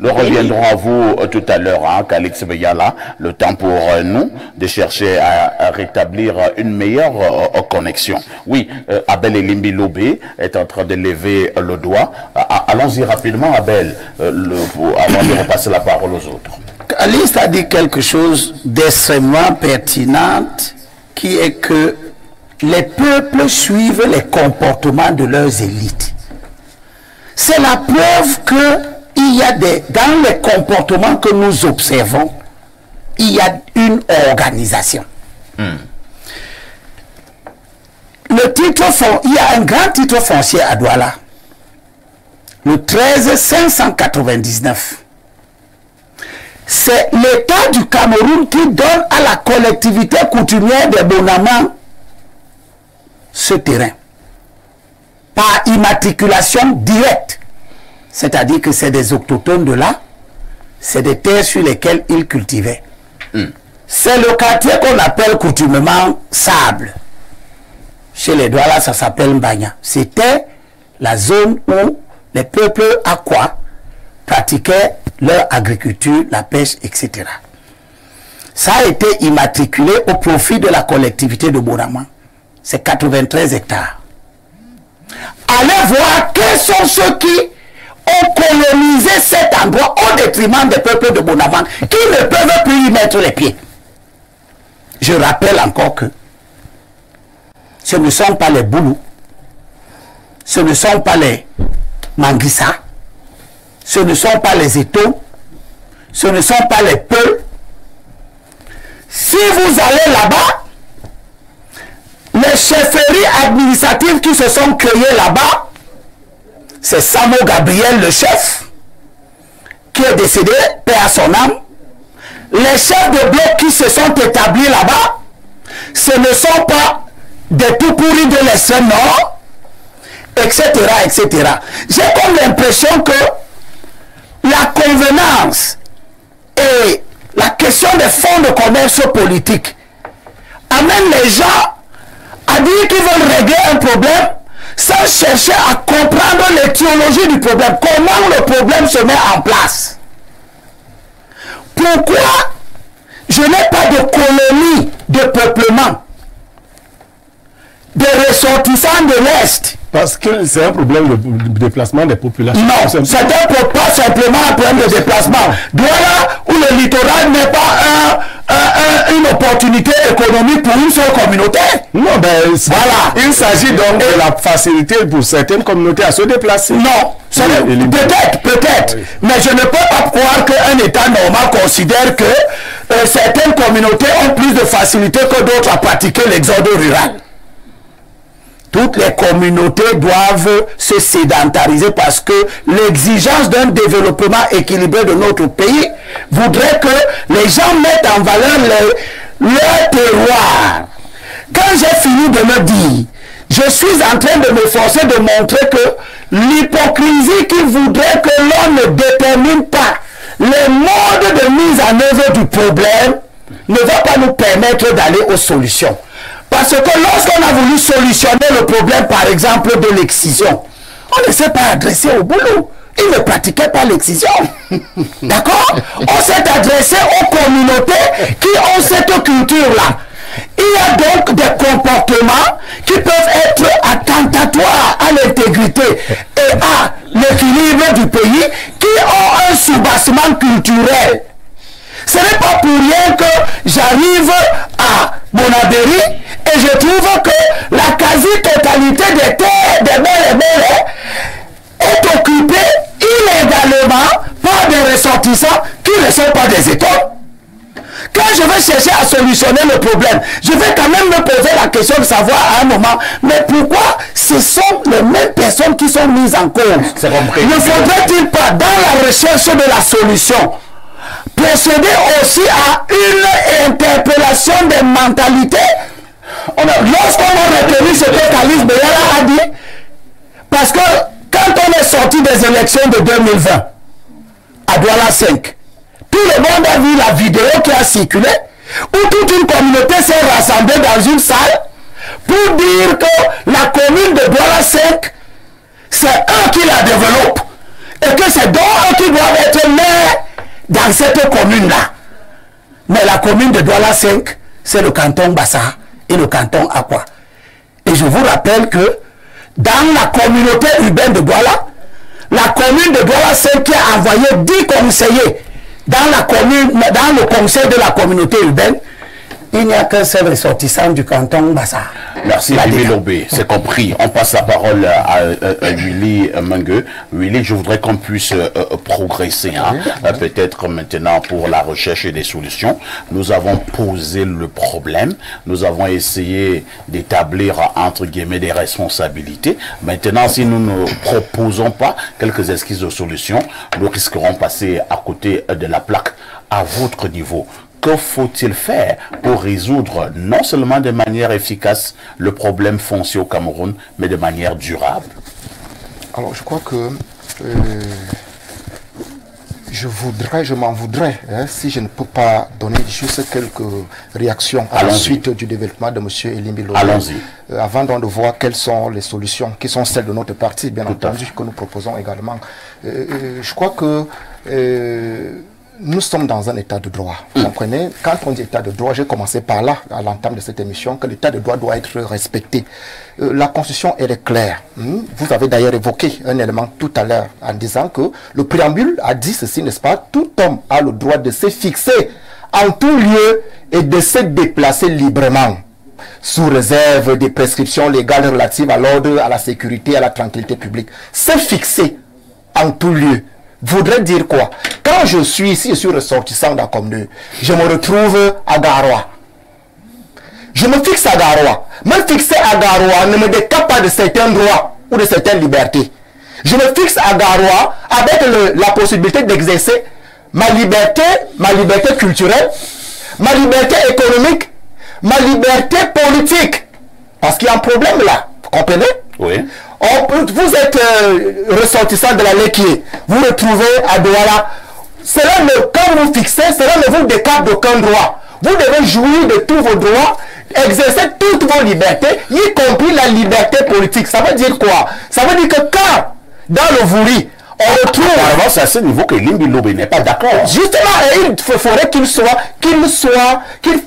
Nous reviendrons à vous tout à l'heure, hein, Calix Beyala, le temps pour nous de chercher à rétablir une meilleure connexion. Oui, Abel Elimbi Lobé est en train de lever le doigt. Allons-y rapidement, Abel, avant de repasser la parole aux autres. Calix a dit quelque chose d'extrêmement pertinent, qui est que les peuples suivent les comportements de leurs élites. C'est la preuve que il y a dans les comportements que nous observons, il y a une organisation. Le titre, il y a un grand titre foncier à Douala, le 13599. C'est l'État du Cameroun qui donne à la collectivité coutumière des Bonamans ce terrain par immatriculation directe. C'est-à-dire que c'est des autochtones de là, c'est des terres sur lesquelles ils cultivaient. C'est le quartier qu'on appelle coutumement Sable. Chez les Douala, ça s'appelle Mbagna. C'était la zone où les peuples Akwa pratiquaient leur agriculture, la pêche, etc. Ça a été immatriculé au profit de la collectivité de Bonaman. C'est 93 hectares. Allez voir quels sont ceux qui ont colonisé cet endroit au détriment des peuples de Bonaman qui ne peuvent plus y mettre les pieds. Je rappelle encore que ce ne sont pas les Boulous, ce ne sont pas les Manguissa, ce ne sont pas les Eto, ce ne sont pas les Peuls. Si vous allez là-bas, les chefferies administratives qui se sont créées là-bas, c'est Samo Gabriel, le chef, qui est décédé, paix à son âme. Les chefs de bloc qui se sont établis là-bas, ce ne sont pas des tout pourris de l'extrême nord, etc., etc. J'ai comme l'impression que la convenance et la question des fonds de commerce politique amène les gens à dire qu'ils veulent régler un problème sans chercher à comprendre l'étiologie du problème. Comment le problème se met en place? Pourquoi je n'ai pas de colonie de peuplement des ressortissants de l'Est? Parce que c'est un problème de déplacement des populations. Non, c'est pas simplement un problème de déplacement. Douala, où le littoral n'est pas une opportunité économique pour une seule communauté. Non, ben voilà. Il s'agit donc de la facilité pour certaines communautés à se déplacer. Non, peut-être. Oui. Mais je ne peux pas croire qu'un État normal considère que certaines communautés ont plus de facilité que d'autres à pratiquer l'exode rural. Toutes les communautés doivent se sédentariser parce que l'exigence d'un développement équilibré de notre pays voudrait que les gens mettent en valeur leur terroir. Quand j'ai fini de me dire, je suis en train de m'efforcer de montrer que l'hypocrisie qui voudrait que l'on ne détermine pas les modes de mise en œuvre du problème ne va pas nous permettre d'aller aux solutions. Parce que lorsqu'on a voulu solutionner le problème, par exemple, de l'excision, on ne s'est pas adressé au boulot. Ils ne pratiquaient pas l'excision. D'accord? On s'est adressé aux communautés qui ont cette culture-là. Il y a donc des comportements qui peuvent être attentatoires à l'intégrité et à l'équilibre du pays, qui ont un soubassement culturel. Ce n'est pas pour rien que j'arrive à Bonabéry et je trouve que la quasi-totalité des terres des Bélé est occupée illégalement par des ressortissants qui ne sont pas des écoles. Quand je vais chercher à solutionner le problème, je vais quand même me poser la question de savoir à un moment, mais pourquoi ce sont les mêmes personnes qui sont mises en cause? Ne faudrait-il pas, dans la recherche de la solution, procéder aussi à une interpellation des mentalités? Lorsqu'on a retenu ce que Calix Beyala a dit, parce que quand on est sorti des élections de 2020 à Douala 5, tout le monde a vu la vidéo qui a circulé où toute une communauté s'est rassemblée dans une salle pour dire que la commune de Douala 5, c'est eux qui la développent et que c'est donc eux qui doivent être maires dans cette commune-là. Mais la commune de Douala 5, c'est le canton Bassa et le canton Akwa. Et je vous rappelle que dans la communauté urbaine de Douala, la commune de Douala 5 qui a envoyé 10 conseillers dans la commune, dans le conseil de la communauté urbaine, il n'y a qu'un seul ressortissant du canton Bassa. Merci Limbi Lobé, c'est compris. On passe la parole à Willy Mengue. Willy, je voudrais qu'on puisse progresser, hein, peut-être maintenant pour la recherche des solutions. Nous avons posé le problème, nous avons essayé d'établir entre guillemets des responsabilités. Maintenant, si nous ne proposons pas quelques esquisses de solutions, nous risquerons de passer à côté de la plaque. À votre niveau, que faut-il faire pour résoudre non seulement de manière efficace le problème foncier au Cameroun, mais de manière durable? Alors, je crois que je m'en voudrais hein, si je ne peux pas donner juste quelques réactions à la suite du développement de M. Elimbi Lobé. Allons-y. Avant donc de voir quelles sont les solutions, qui sont celles de notre parti, bien entendu, que nous proposons également. Je crois que nous sommes dans un état de droit. Vous comprenez? Quand on dit état de droit, j'ai commencé par là, à l'entame de cette émission, que l'état de droit doit être respecté. La Constitution, elle est claire. Vous avez d'ailleurs évoqué un élément tout à l'heure en disant que le préambule a dit ceci, n'est-ce pas? Tout homme a le droit de se fixer en tout lieu et de se déplacer librement, sous réserve des prescriptions légales relatives à l'ordre, à la sécurité, à la tranquillité publique. Se fixer en tout lieu voudrait dire quoi? Quand je suis ici, je suis ressortissant d'un commune, je me retrouve à Garoua. Je me fixe à Garoua. Me fixer à Garoua ne me décape pas de certains droits ou de certaines libertés. Je me fixe à Garoua avec la possibilité d'exercer ma liberté culturelle, ma liberté économique, ma liberté politique. Parce qu'il y a un problème là, vous comprenez? Oui. Vous êtes ressortissant de la Léquier, vous retrouvez à Douala. Quand vous fixez, cela ne vous décape d'aucun droit. Vous devez jouir de tous vos droits, exercer toutes vos libertés, y compris la liberté politique. Ça veut dire quoi? Ça veut dire que quand, dans le Vouri, on retrouve... Alors, c'est à ce niveau que Limbi Lobé n'est pas d'accord. Justement, il faudrait qu'il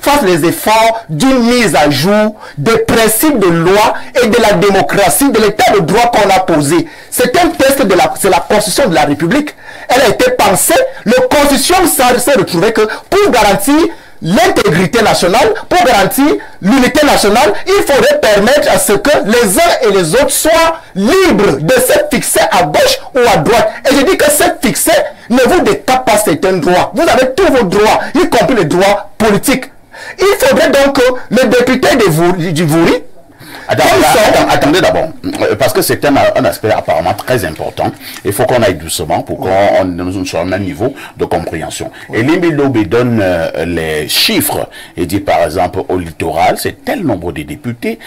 fasse les efforts d'une mise à jour des principes de loi et de la démocratie, de l'état de droit qu'on a posé. C'est un test c'est la Constitution de la République. Elle a été pensée, la Constitution s'est retrouvée que pour garantir l'intégrité nationale, pour garantir l'unité nationale, il faudrait permettre à ce que les uns et les autres soient libres de se fixer à gauche ou à droite. Et je dis que se fixer ne vous décape pas certains droits. Vous avez tous vos droits, y compris les droits politiques. Il faudrait donc que le député du Vouri... Attendez d'abord, parce que c'est un aspect apparemment très important. Il faut qu'on aille doucement pour qu'on soit au même niveau de compréhension. Et Limbi Lobé donne les chiffres et dit par exemple au littoral, c'est tel nombre de députés,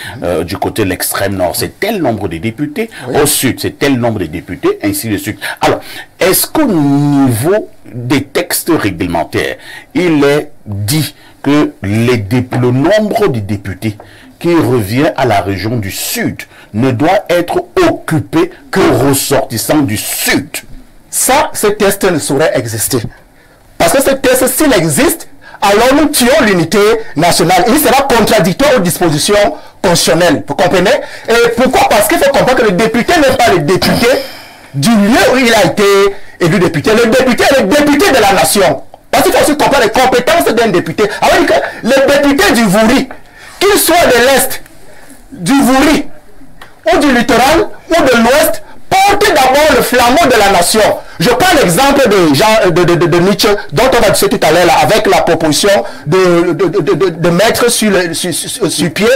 du côté de l'extrême nord, c'est tel nombre de députés, au sud, c'est tel nombre de députés, ainsi de suite. Alors, est-ce qu'au niveau des textes réglementaires, il est dit que le nombre de députés qui revient à la région du Sud ne doit être occupé que ressortissant du Sud? Ça, ce test ne saurait exister. Parce que ce test, s'il existe, alors nous tuons l'unité nationale. Il sera contradictoire aux dispositions constitutionnelles. Vous comprenez? Et pourquoi? Parce qu'il faut comprendre que le député n'est pas le député du lieu où il a été élu député. Le député est le député de la nation. Parce qu'il faut aussi comprendre les compétences d'un député. Alors que le député du Vouri, qu'il soit de l'Est, du Vouri, ou du littoral, ou de l'Ouest, portez d'abord le flambeau de la nation. Je prends l'exemple de Nietzsche, dont on va discuter tout à l'heure, avec la proposition de mettre sur pied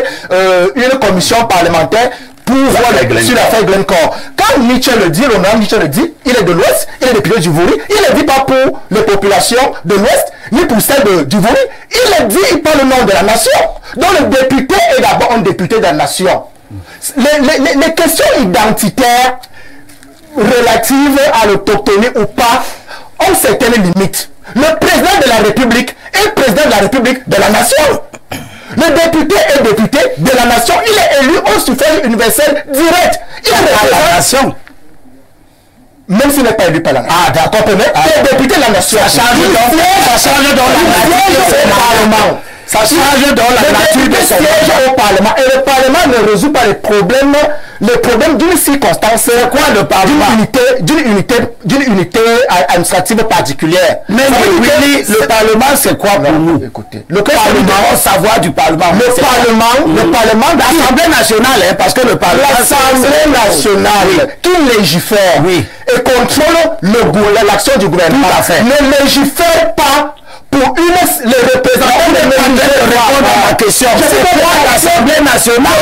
une commission parlementaire pour voir sur l'affaire Glencore. Quand Nietzsche le dit, l'honorable Nietzsche le dit, il est de l'Ouest, il est député du Vouri, il ne le dit pas pour les populations de l'Ouest, ni pour celles du Vouri, il le dit, il parle au nom de la nation. Donc le député est d'abord un député de la nation. Les questions identitaires relatives à l'autochtonie ou pas ont certaines limites. Le président de la République est président de la République de la nation. Le député est député de la nation. Il est élu au suffrage universel direct. Il est de la nation. Même s'il n'est pas élu par la nation. Ah, d'accord. Les députés de la nation. Ça change dans la nature du Parlement. Ça change dans la nature de son siège au Parlement. Et le Parlement ne résout pas les problèmes d'une circonstance. C'est quoi le Parlement? D'une unité administrative particulière. Mais oui, le Parlement, c'est quoi pour nous? Écoutez, le Parlement, savoir du Parlement. Le Parlement, l'Assemblée nationale, hein, parce que le Parlement, l'Assemblée nationale qui légifère et contrôle l'action du gouvernement. Tout à fait. Ne légifère pas pour les représentants de répondre à ma question. C'est quoi l'Assemblée nationale?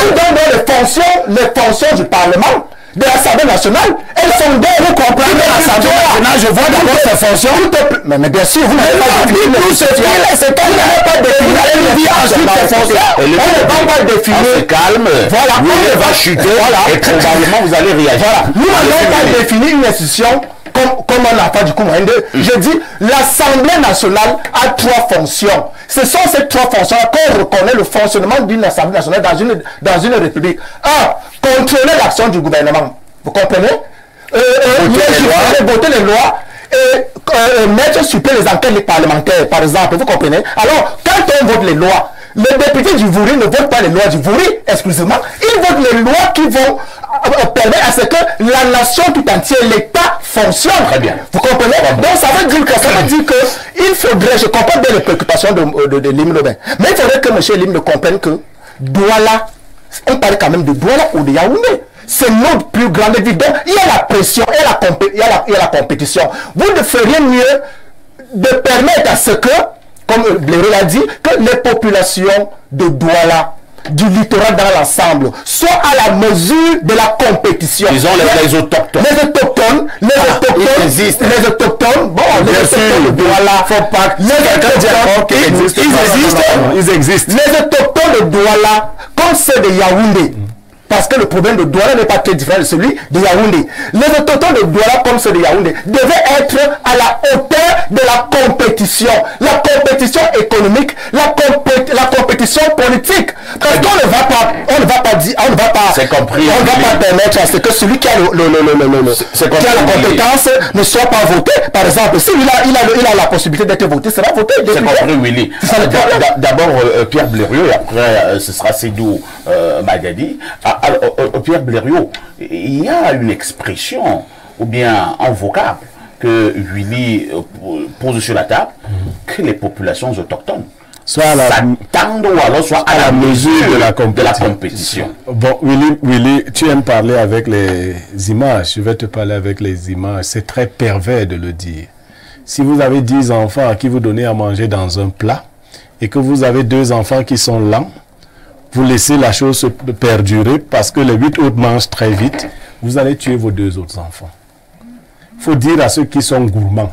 Les fonctions du Parlement, de l'Assemblée nationale, elles sont des... Vous comprenez l'Assemblée nationale? Je vois d'abord ces fonctions. Mais bien sûr, vous n'avez pas défini tout ce qui est. C'est qu'on n'a pas défini. On ne va pas définir. On se calme. Voilà. On va chuter. Et probablement vous allez réagir. Voilà. Nous n'avons pas défini une institution comme on n'a pas du coup. Je dis, l'Assemblée nationale a 3 fonctions. Ce sont ces 3 fonctions qu'on reconnaît le fonctionnement d'une Assemblée nationale dans une république. 1. Contrôler l'action du gouvernement. Vous comprenez? Voter les lois et mettre sur pied les enquêtes parlementaires, par exemple. Vous comprenez? Alors, quand on vote les lois, les députés du Vouri ne votent pas les lois du Vouri exclusivement. Ils votent les lois qui vont permettre à ce que la nation tout entière, l'État fonctionne. Très bien. Vous comprenez? Donc ça veut dire que il faudrait, je comprends bien les préoccupations de Lim Lobin, mais il faudrait que M. Lim le comprenne que Douala, on parle quand même de Douala ou de Yaoundé. C'est notre plus grande ville. Donc il y a la pression, il y a la compétition. Vous ne feriez mieux de permettre à ce que, comme Blaireau l'a dit, que les populations de Douala, du littoral dans l'ensemble, soient à la mesure de la compétition. Ils ont les autochtones. Les autochtones, ils existent. Les autochtones, bon, les autochtones de Douala, faut pas. Ils existent. Les autochtones de Douala, comme ceux de Yaoundé. Parce que le problème de Douala n'est pas très différent de celui de Yaoundé. Les autochtones de Douala, comme ceux de Yaoundé, devaient être à la hauteur de la compétition. La compétition économique, la compétition politique. Parce qu'on ne va pas dire, on ne va pas permettre à ce que celui qui a la compétence ne soit pas voté. Par exemple, s'il a la possibilité d'être voté, sera voté. C'est compris, Willy. D'abord, Pierre Blériot, et après, ce sera Sédou Magadi. Alors, Pierre Blériot, il y a une expression, ou bien un vocable, que Willy pose sur la table, que les populations autochtones s'attendent ou alors soit à la mesure de la compétition. Bon, Willy, tu aimes parler avec les images. Je vais te parler avec les images. C'est très pervers de le dire. Si vous avez 10 enfants à qui vous donnez à manger dans un plat, et que vous avez 2 enfants qui sont lents, vous laissez la chose se perdurer parce que les 8 autres mangent très vite, vous allez tuer vos 2 autres enfants. Il faut dire à ceux qui sont gourmands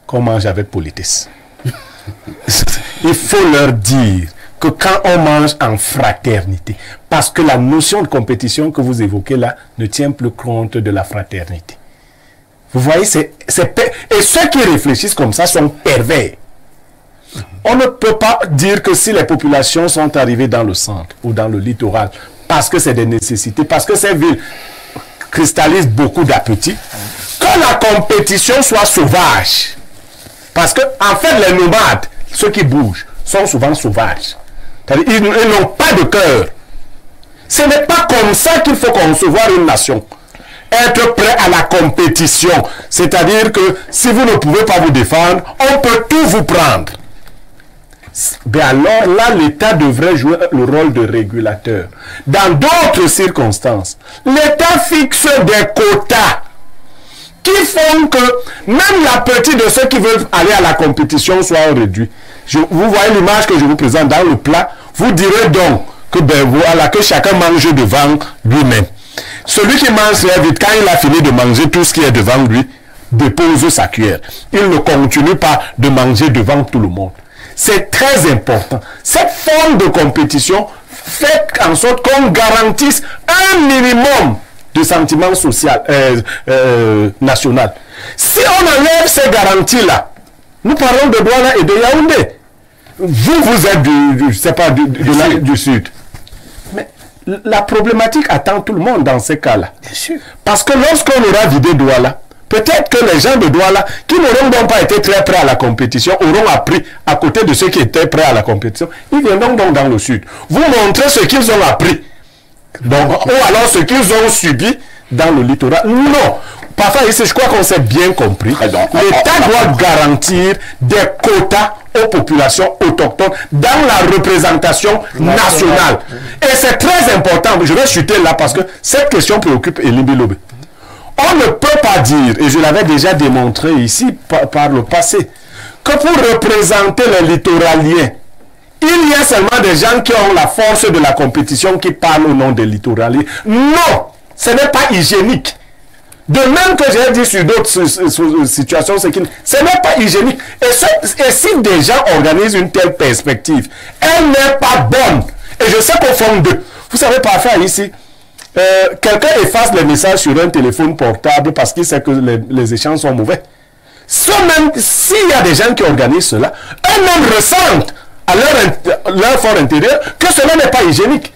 qu'on mange avec politesse. Il faut leur dire que quand on mange en fraternité, parce que la notion de compétition que vous évoquez là ne tient plus compte de la fraternité. Vous voyez, et ceux qui réfléchissent comme ça sont pervers. On ne peut pas dire que si les populations sont arrivées dans le centre ou dans le littoral, parce que c'est des nécessités, parce que ces villes cristallisent beaucoup d'appétit, que la compétition soit sauvage. Parce que, en fait, les nomades, ceux qui bougent, sont souvent sauvages. Ils n'ont pas de cœur. Ce n'est pas comme ça qu'il faut concevoir une nation. Être prêt à la compétition. C'est-à-dire que si vous ne pouvez pas vous défendre, on peut tout vous prendre. Ben alors là, l'État devrait jouer le rôle de régulateur. Dans d'autres circonstances, l'État fixe des quotas qui font que même l'appétit de ceux qui veulent aller à la compétition soit réduit. Vous voyez l'image que je vous présente dans le plat, vous direz donc que, voilà, que chacun mange devant lui-même. Celui qui mange très vite, quand il a fini de manger tout ce qui est devant lui, dépose sa cuillère. Il ne continue pas de manger devant tout le monde. C'est très important. Cette forme de compétition fait en sorte qu'on garantisse un minimum de sentiment social, national. Si on enlève ces garanties-là, nous parlons de Douala et de Yaoundé. Vous êtes du Sud. Mais la problématique attend tout le monde dans ces cas-là. Parce que lorsqu'on aura vidé Douala, Peut-être que les gens de Douala, qui n'auront donc pas été très prêts à la compétition, auront appris à côté de ceux qui étaient prêts à la compétition. Ils viendront donc dans le sud. Vous montrez ce qu'ils ont appris. Donc, ou alors ce qu'ils ont subi dans le littoral. Non. Parfois, ici, je crois qu'on s'est bien compris. L'État doit garantir des quotas aux populations autochtones dans la représentation nationale. Et c'est très important. Je vais chuter là parce que cette question préoccupe Elimbi Lobé. On ne peut pas dire, et je l'avais déjà démontré ici par le passé, que pour représenter les littoraliens, il y a seulement des gens qui ont la force de la compétition qui parlent au nom des littoraliens. Non, ce n'est pas hygiénique. De même que j'ai dit sur d'autres situations, ce n'est pas hygiénique. Et si des gens organisent une telle perspective, elle n'est pas bonne. Et je sais qu'au fond d'eux, vous savez parfois ici, quelqu'un efface les messages sur un téléphone portable parce qu'il sait que les échanges sont mauvais. Même s'il y a des gens qui organisent cela, eux-mêmes ressentent à leur fort intérieur que cela n'est pas hygiénique.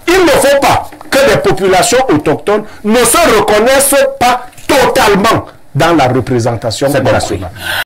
Il ne faut pas que des populations autochtones ne se reconnaissent pas totalement dans la représentation nationale.